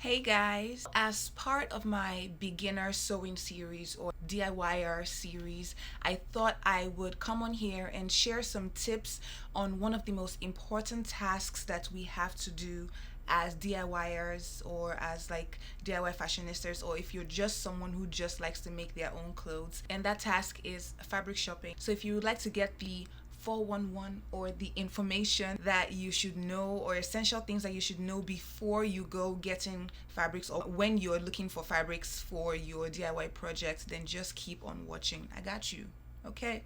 Hey guys, as part of my beginner sewing series or DIYer series, I thought I would come on here and share some tips on one of the most important tasks that we have to do as DIYers or as like DIY fashionistas, or if you're just someone who just likes to make their own clothes. And that task is fabric shopping. So if you would like to get the 411 or the information that you should know or essential things that you should know before you go getting fabrics or when you're looking for fabrics for your DIY project, then just keep on watching. I got you. Okay.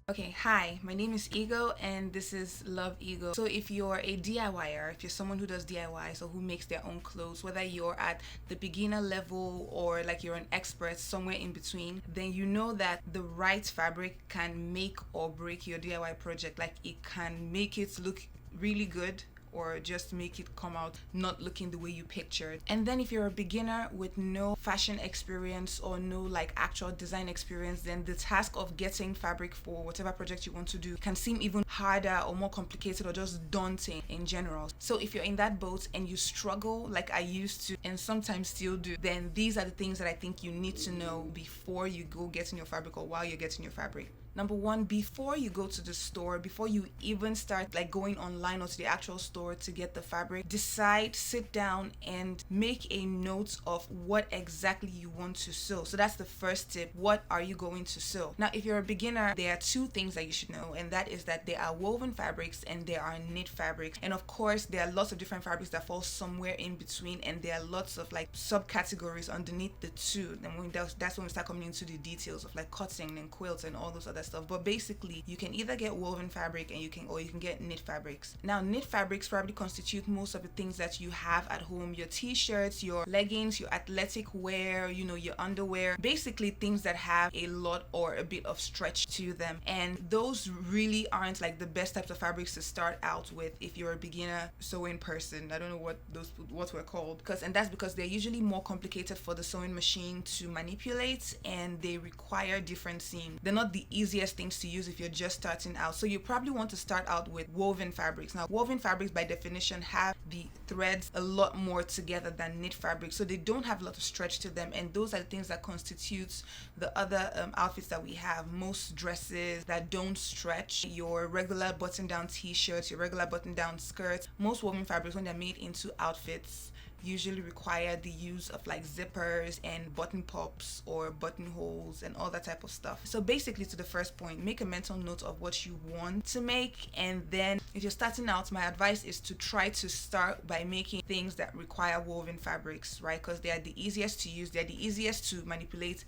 Okay, hi, my name is Ego and this is Love Ego. So if you're a DIYer, if you're someone who does DIYs or who makes their own clothes, whether you're at the beginner level or like you're an expert somewhere in between, then you know that the right fabric can make or break your DIY project. Like it can make it look really good or just make it come out not looking the way you pictured. And then if you're a beginner with no fashion experience or no like actual design experience, then the task of getting fabric for whatever project you want to do can seem even harder or more complicated or just daunting in general. So if you're in that boat and you struggle like I used to and sometimes still do, then these are the things that I think you need to know before you go getting your fabric or while you're getting your fabric. Number one, before you go to the store, before you even start like going online or to the actual store to get the fabric, sit down and make a note of what exactly you want to sew. So that's the first tip. What are you going to sew? Now, if you're a beginner, there are two things that you should know, and that is that there are woven fabrics and there are knit fabrics. And of course, there are lots of different fabrics that fall somewhere in between, and there are lots of like subcategories underneath the two. And that's when we start coming into the details of like cotton and quilts and all those other stuff. But basically you can either get woven fabric and you can get knit fabrics. Now knit fabrics probably constitute most of the things that you have at home: your t-shirts, your leggings, your athletic wear, your underwear, basically things that have a lot or a bit of stretch to them. And those really aren't like the best types of fabrics to start out with if you're a beginner sewing person. I don't know what we're called, that's because they're usually more complicated for the sewing machine to manipulate, and they require different seams. They're not the easiest things to use if you're just starting out. So you probably want to start out with woven fabrics. Now woven fabrics by definition have the threads a lot more together than knit fabrics, so they don't have a lot of stretch to them, and those are the things that constitutes the other outfits that we have. Most dresses that don't stretch, your regular button down t-shirts, your regular button down skirts, most woven fabrics, when they're made into outfits, usually require the use of like zippers and button pops or buttonholes and all that type of stuff. So basically, to the first point, make a mental note of what you want to make, and then if you're starting out, my advice is to try to start by making things that require woven fabrics, right? Because they are the easiest to use, they're the easiest to manipulate,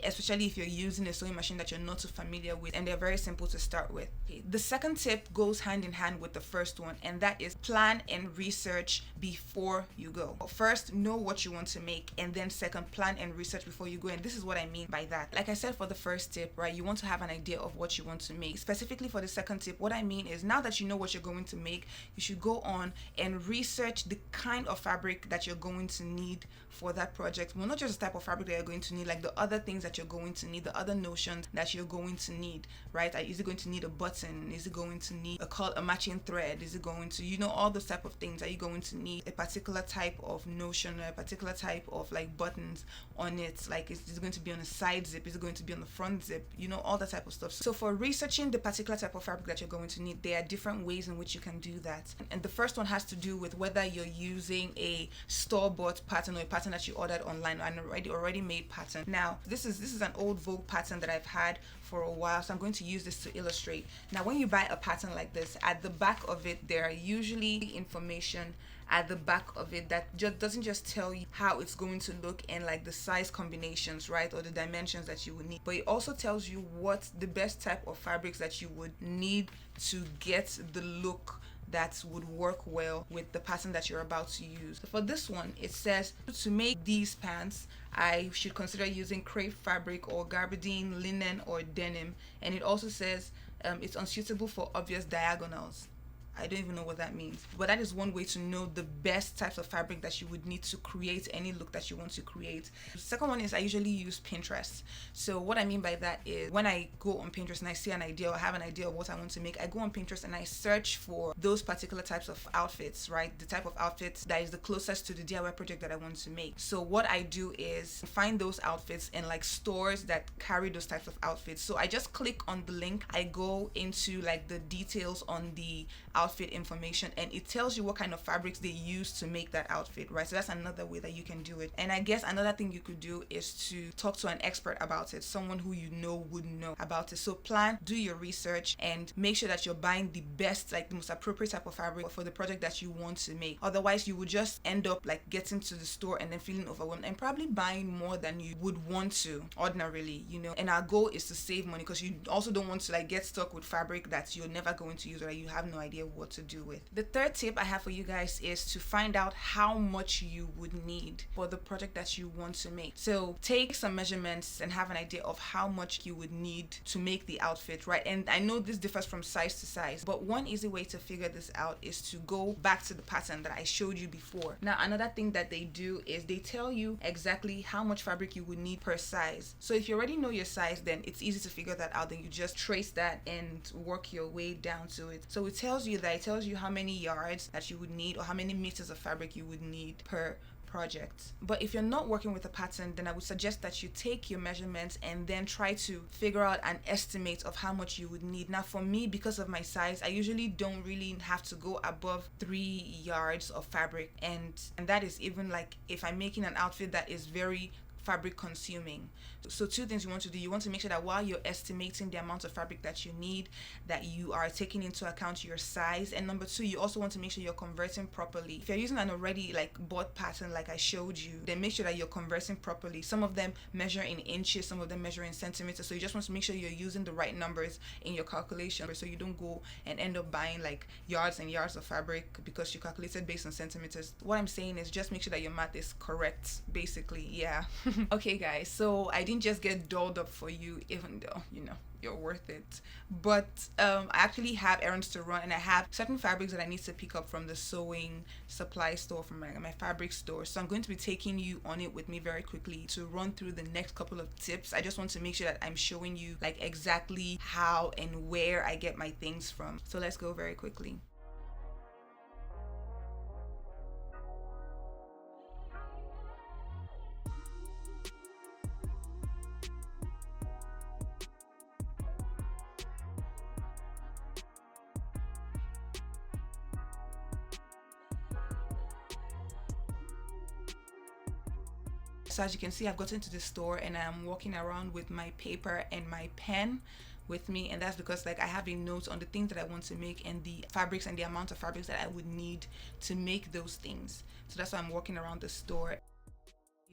especially if you're using a sewing machine that you're not too familiar with, and they're very simple to start with. Okay. The second tip goes hand in hand with the first one, and that is plan and research before you go. First, know what you want to make, and then second, plan and research before you go. And this is what I mean by that. Like I said for the first tip, right, you want to have an idea of what you want to make. Specifically for the second tip, what I mean is, now that you know what you're going to make, you should go on and research the kind of fabric that you're going to need for that project. Well, not just the type of fabric that you're going to need, like the other things that you're going to need, the other notions that you're going to need, right? Is it going to need a button? Is it going to need a matching thread? Is it going to, all those type of things? Are you going to need a particular type of notion, or a particular type of like buttons on it? Like, is it going to be on the side zip? Is it going to be on the front zip? All that type of stuff. So for researching the particular type of fabric that you're going to need, there are different ways in which you can do that. And the first one has to do with whether you're using a store-bought pattern or a pattern that you ordered online, an already made pattern. Now, this is an old Vogue pattern that I've had for a while, so I'm going to use this to illustrate. Now, when you buy a pattern like this, at the back of it, there are usually information at the back of it that doesn't just tell you how it's going to look and like the size combinations, right, or the dimensions that you would need, but it also tells you what the best type of fabrics that you would need to get the look that would work well with the pattern that you're about to use. So for this one, it says to make these pants, I should consider using crepe fabric or gabardine, linen, or denim. And it also says it's unsuitable for obvious diagonals. I don't even know what that means. But that is one way to know the best types of fabric that you would need to create any look that you want to create. The second one is I usually use Pinterest. So what I mean by that is when I go on Pinterest and I see an idea or have an idea of what I want to make, I go on Pinterest and I search for those particular types of outfits, right? The type of outfits that is the closest to the DIY project that I want to make. So what I do is find those outfits in like stores that carry those types of outfits. So I just click on the link, I go into like the details on the outfit information, and it tells you what kind of fabrics they use to make that outfit, right? So that's another way that you can do it. And I guess another thing you could do is to talk to an expert about it, someone who you know would know about it. So plan, do your research, and make sure that you're buying the best, like the most appropriate type of fabric for the project that you want to make. Otherwise you would just end up like getting to the store and then feeling overwhelmed and probably buying more than you would want to ordinarily, you know. And our goal is to save money, because you also don't want to like get stuck with fabric that you're never going to use or that you have no idea what to do with. The third tip I have for you guys is to find out how much you would need for the project that you want to make. So take some measurements and have an idea of how much you would need to make the outfit, right? And I know this differs from size to size, but one easy way to figure this out is to go back to the pattern that I showed you before. Now another thing that they do is they tell you exactly how much fabric you would need per size. So if you already know your size, then it's easy to figure that out. Then you just trace that and work your way down to it. So it tells you how many yards that you would need or how many meters of fabric you would need per project. But if you're not working with a pattern, then I would suggest that you take your measurements and then try to figure out an estimate of how much you would need. Now for me, because of my size, I usually don't really have to go above 3 yards of fabric, and that is even like if I'm making an outfit that is very fabric consuming. So two things you want to do. You want to make sure that while you're estimating the amount of fabric that you need, that you are taking into account your size. And number two, you also want to make sure you're converting properly. If you're using an already like bought pattern like I showed you, then make sure that you're converting properly. Some of them measure in inches, some of them measure in centimeters. So you just want to make sure you're using the right numbers in your calculation, so you don't go and end up buying like yards and yards of fabric because you calculated based on centimeters. What I'm saying is just make sure that your math is correct, basically. Yeah. Okay guys, so I didn't just get dolled up for you, even though, you know, you're worth it. But I actually have errands to run, and I have certain fabrics that I need to pick up from the sewing supply store, from my fabric store. So I'm going to be taking you on it with me very quickly to run through the next couple of tips. I just want to make sure that I'm showing you like exactly how and where I get my things from. So let's go very quickly. So as you can see, I've gotten to the store and I'm walking around with my paper and my pen with me, and that's because like I have a note on the things that I want to make and the fabrics and the amount of fabrics that I would need to make those things. So that's why I'm walking around the store.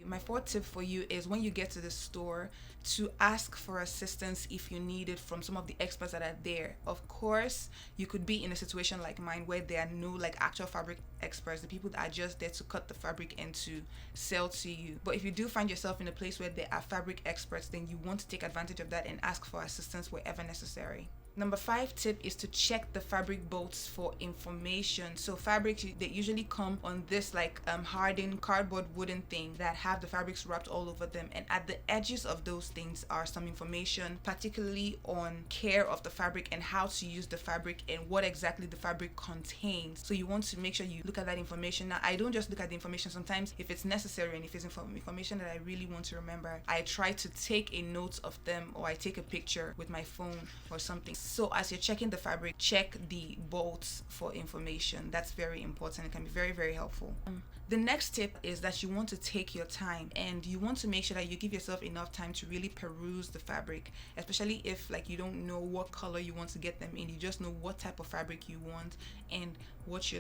My fourth tip for you is when you get to the store to ask for assistance if you need it from some of the experts that are there. Of course, you could be in a situation like mine where there are no like actual fabric experts, the people that are just there to cut the fabric and to sell to you. But if you do find yourself in a place where there are fabric experts, then you want to take advantage of that and ask for assistance wherever necessary. Number 5 tip is to check the fabric bolts for information. So fabrics, they usually come on this like hardened cardboard wooden thing that have the fabrics wrapped all over them, and at the edges of those things are some information, particularly on care of the fabric and how to use the fabric and what exactly the fabric contains. So you want to make sure you look at that information. Now I don't just look at the information. Sometimes if it's necessary and if it's information that I really want to remember, I try to take a note of them, or I take a picture with my phone or something. So as you're checking the fabric, check the bolts for information. That's very important. It can be very, very helpful. The next tip is that you want to take your time, and you want to make sure that you give yourself enough time to really peruse the fabric, especially if like you don't know what color you want to get them in. You just know what type of fabric you want and what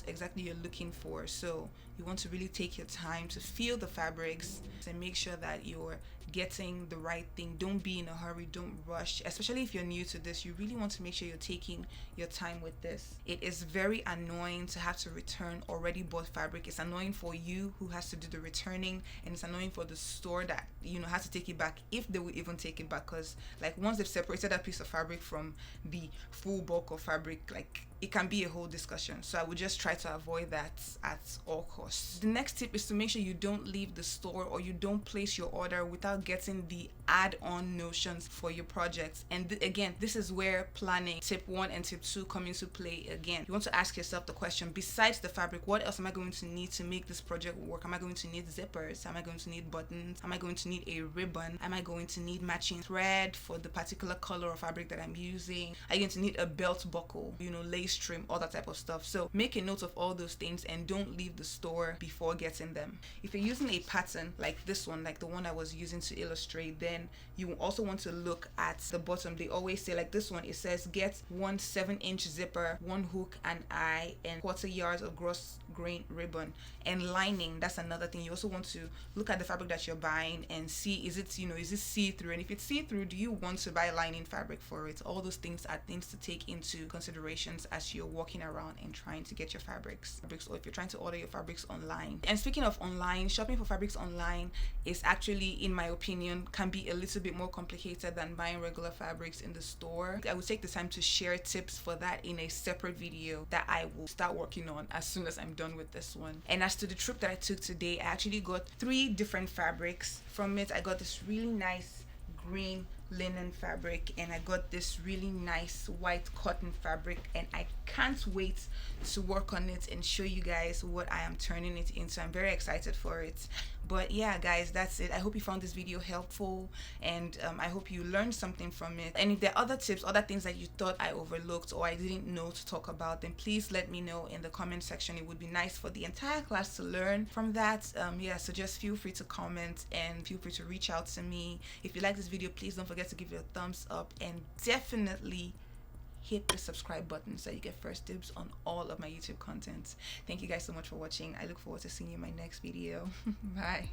exactly you're looking for. So you want to really take your time to feel the fabrics and make sure that you're getting the right thing. Don't be in a hurry, don't rush, especially if you're new to this. You really want to make sure you're taking your time with this. It is very annoying to have to return already bought fabric. It's annoying for you who has to do the returning, and it's annoying for the store that, you know, has to take it back, if they will even take it back, because like once they've separated that piece of fabric from the full bulk of fabric, like it can be a whole discussion. So I would just try to avoid that at all costs. The next tip is to make sure you don't leave the store or you don't place your order without getting the add-on notions for your projects. And again, this is where planning tip 1 and tip 2 come into play again. You want to ask yourself the question, besides the fabric, what else am I going to need to make this project work? Am I going to need zippers? Am I going to need buttons? Am I going to need a ribbon? Am I going to need matching thread for the particular color of fabric that I'm using? Are you going to need a belt buckle, lace trim, all that type of stuff? So make a note of all those things and don't leave the store before getting them. If you're using a pattern like this one, like the one I was using to illustrate, then you also want to look at the bottom. They always say, like this one, it says get 1 7-inch zipper, 1 hook and eye, and 1/4 yards of gross grain ribbon. And lining, that's another thing. You also want to look at the fabric that you're buying and see, is it see-through? And if it's see-through, do you want to buy lining fabric for it? All those things are things to take into considerations as you're walking around and trying to get your fabrics, or if you're trying to order your fabrics online. And speaking of online, shopping for fabrics online is actually, in my opinion, can be a little bit more complicated than buying regular fabrics in the store. I will take the time to share tips for that in a separate video that I will start working on as soon as I'm done with this one. And as to the trip that I took today, I actually got 3 different fabrics from it. I got this really nice green linen fabric, and I got this really nice white cotton fabric, and I can't wait to work on it and show you guys what I am turning it into. I'm very excited for it. But yeah, guys, that's it. I hope you found this video helpful, and I hope you learned something from it. And if there are other tips, other things that you thought I overlooked or I didn't know to talk about, then please let me know in the comment section. It would be nice for the entire class to learn from that. Yeah, so just feel free to comment and feel free to reach out to me. If you like this video, please don't forget to give it a thumbs up, and definitely hit the subscribe button so you get first dibs on all of my YouTube content. Thank you guys so much for watching. I look forward to seeing you in my next video. Bye.